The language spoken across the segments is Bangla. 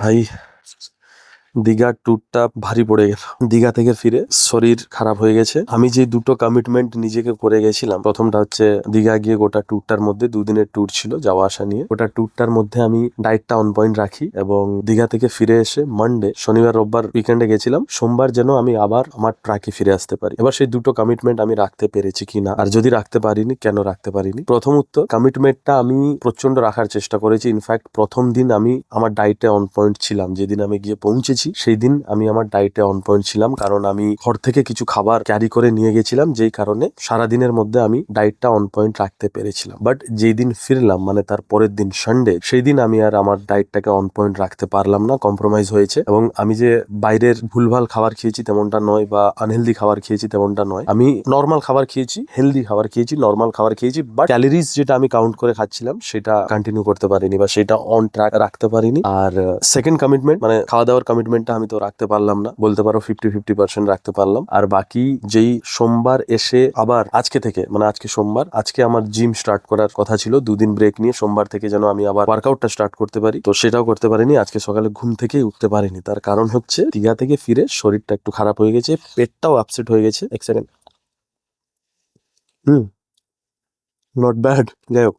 ভাই, দীঘার ট্যুরটা ভারী পড়ে গেল। দীঘা থেকে ফিরে শরীর খারাপ হয়ে গেছে। আমি যে দুটো কমিটমেন্ট নিজেকে করে গেছিলাম, প্রথমটা হচ্ছে দীঘা গিয়ে গোটা ট্যুরটার মধ্যে, দুদিনের ট্যুর ছিল যাওয়া আসা নিয়ে, গোটা ট্যুরটার মধ্যে আমি ডায়েটটা অন পয়েন্ট রাখি এবং দীঘা থেকে ফিরে এসে মানডে, শনিবার রোববার উইকেন্ডে গেছিলাম, সোমবার যেন আমি আবার আমার ট্র্যাকে ফিরে আসতে পারি। এবার সেই দুটো কমিটমেন্ট আমি রাখতে পেরেছি কিনা, আর যদি রাখতে পারিনি, কেন রাখতে পারিনি। প্রথম উত্তর, কমিটমেন্টটা আমি প্রচন্ড রাখার চেষ্টা করেছি। ইনফ্যাক্ট প্রথম দিন আমি আমার ডায়েটে অন পয়েন্ট ছিলাম। যেদিন আমি গিয়ে পৌঁছেছি সেই দিন আমি আমার ডায়েটে অন পয়েন্ট ছিলাম, কারণ আমি ঘর থেকে কিছু খাবার ক্যারি করে নিয়ে গেছিলাম, যেই কারণে সারাদিনের মধ্যে আমি ডায়েটটা অন পয়েন্ট রাখতে পেরেছিলাম। বাট যেই দিন ফিরলাম, মানে তার পরের দিন সানডে, সেই দিন আমি আর আমার ডায়েটটাকে অন পয়েন্ট রাখতে পারলাম না, কম্প্রোমাইজ হয়েছে। এবং আমি যে বাইরের ভুলভাল খাবার খেয়েছি তেমনটা নয়, বা আনহেলদি খাবার খেয়েছি তেমনটা নয়। আমি নর্মাল খাবার খেয়েছি, হেলদি খাবার খেয়েছি, নর্মাল খাবার খেয়েছি, বাট ক্যালোরিজ যেটা আমি কাউন্ট করে খাচ্ছিলাম সেটা কন্টিনিউ করতে পারিনি, বা সেটা অন ট্র্যাক রাখতে পারিনি। আর সেকেন্ড কমিটমেন্ট, মানে খাওয়া দাওয়ার কমিটমেন্টটা আমি তো রাখতে পারলাম না, বলতে পারো 50-50% রাখতে পারলাম। আর বাকি যেই সোমবার এসে আবার আজকে থেকে, মানে আজকে সোমবার, আজকে আমার জিম স্টার্ট করার কথা ছিল, দুদিন ব্রেক নিয়ে সোমবার থেকে যেন আমি আবার ওয়ার্কআউটটা স্টার্ট করতে পারি, তো সেটাও করতে পারিনি। আজকে সকালে ঘুম থেকেই উঠতে পারিনি। তার কারণ হচ্ছে দীঘা থেকে ফিরে শরীরটা একটু খারাপ হয়ে গেছে, পেটটাও আপসেট হয়ে গেছে। এক সেকেন্ড। Not bad. যাই হোক,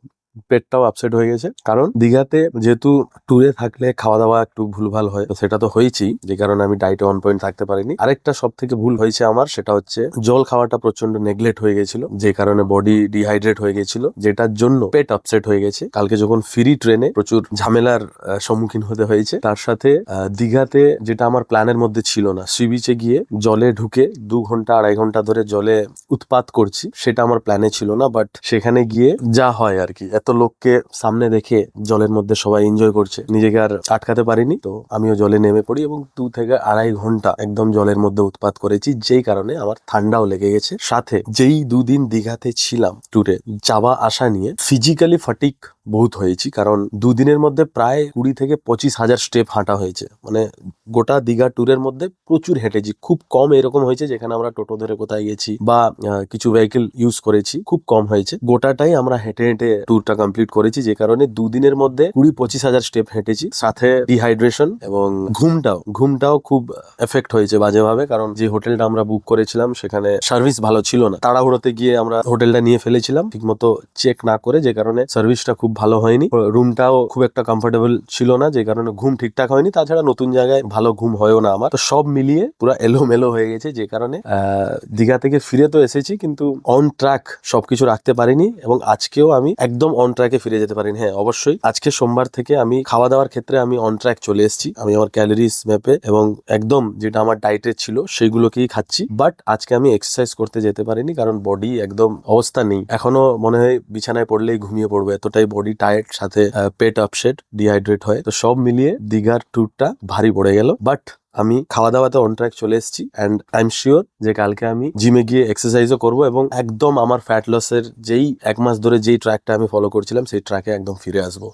পেটটাও আপসেট হয়ে গেছে, কারণ দীঘাতে যেহেতু ট্যুরে থাকলে খাওয়া দাওয়া একটু ভুলভাল হয়, তো সেটা তো হয়েছেই, যে কারণে আমি ডায়েটে অন পয়েন্ট থাকতে পারিনি। আরেকটা সব থেকে ভুল হয়েছে আমার, সেটা হচ্ছে জল খাওয়াটা প্রচন্ড নেগলেক্ট হয়ে গেছিল, যে কারণে বডি ডিহাইড্রেট হয়ে গেছিল, যেটার জন্য পেট আপসেট হয়ে গেছে। কালকে যখন ফিরি ট্রেনে প্রচুর ঝামেলার সম্মুখীন হতে হয়েছে। তার সাথে দীঘাতে যেটা আমার প্ল্যানের মধ্যে ছিল না, সি বিচে গিয়ে জলে ঢুকে 2 ঘন্টা 2.5 ঘন্টা ধরে জলে উৎপাত করছি, সেটা আমার প্ল্যানে ছিল না। বাট সেখানে গিয়ে যা হয় আর কি, এত লোককে সামনে দেখে জলের মধ্যে সবাই এনজয় করছে, নিজেকে আর আটকাতে পারিনি, তো আমিও জলে নেমে পড়ি এবং 2 থেকে 2.5 ঘন্টা একদম জলের মধ্যে উৎপাত করেছি, যেই কারণে আমার ঠান্ডাও লেগে গেছে। সাথে যেই দুদিন দীঘাতে ছিলাম ট্যুরে, যাওয়া আসা নিয়ে ফিজিক্যালি ফাটিক বহুত হয়েছি, কারণ দুদিনের মধ্যে প্রায় 20,000 থেকে 25,000 স্টেপ হাঁটা হয়েছে। মানে গোটা দীঘা ট্যুরের মধ্যে প্রচুর হেঁটেছি। খুব কম এরকম হয়েছে যেখানে আমরা টোটো ধরে কোথায় গেছি বা কিছু ভেহিকেল ইউজ করেছি, খুব কম হয়েছে। গোটাটাই আমরা হেঁটে হেঁটে ট্যুরটা কমপ্লিট করেছি, যে কারণে দুদিনের মধ্যে 20-25,000 স্টেপ হেঁটেছি। সাথে ডিহাইড্রেশন এবং ঘুমটাও খুব এফেক্ট হয়েছে বাজেভাবে, কারণ যে হোটেলটা আমরা বুক করেছিলাম সেখানে সার্ভিস ভালো ছিল না। তাড়াহুড়োতে গিয়ে আমরা হোটেলটা নিয়ে ফেলেছিলাম ঠিকমতো চেক না করে, যে কারণে সার্ভিসটা খুব ভালো হয়নি। রুমটাও খুব একটা কমফোর্টেবল ছিল না, যে কারণে ঘুম ঠিকঠাক হয়নি। তাছাড়া নতুন জায়গায় ভালো ঘুম হয়ও না আমার, তো সব মিলিয়ে পুরো এলোমেলো হয়ে গেছে, যে কারণে দীঘা থেকে ফিরে তো এসেছি, কিন্তু অন ট্র্যাক সবকিছু রাখতে পারিনি। এবং আজকেও আমি একদম অন ট্র্যাকে ফিরে যেতে পারিনি। হ্যাঁ, অবশ্যই আজকে সোমবার থেকে আমি খাওয়া দাওয়ার ক্ষেত্রে আমি অন ট্র্যাক চলে এসেছি। আমি আমার ক্যালোরিজ ম্যাপে এবং একদম যেটা আমার ডায়েটে ছিল সেইগুলোকেই খাচ্ছি। বাট আজকে আমি এক্সারসাইজ করতে যেতে পারিনি, কারণ বডি একদম অবস্থা নেই। এখনো মনে হয় বিছানায় পড়লেই ঘুমিয়ে পড়বে, এতটাই বডি টায়ার্ড, সাথে পেট আপসেট, ডিহাইড্রেট হয়। তো সব মিলিয়ে দীঘার ট্যুরটা ভারী পড়ে গেল। বাট আমি খাওয়া দাওয়াতে অন ট্র্যাক চলে এসেছি, অ্যান্ড আই এম শিওর যে কালকে আমি জিমে গিয়ে এক্সারসাইজও করবো এবং একদম আমার ফ্যাট লসের যেই 1 মাস ধরে যেই ট্র্যাকটা আমি ফলো করছিলাম সেই ট্র্যাকে একদম ফিরে আসবো।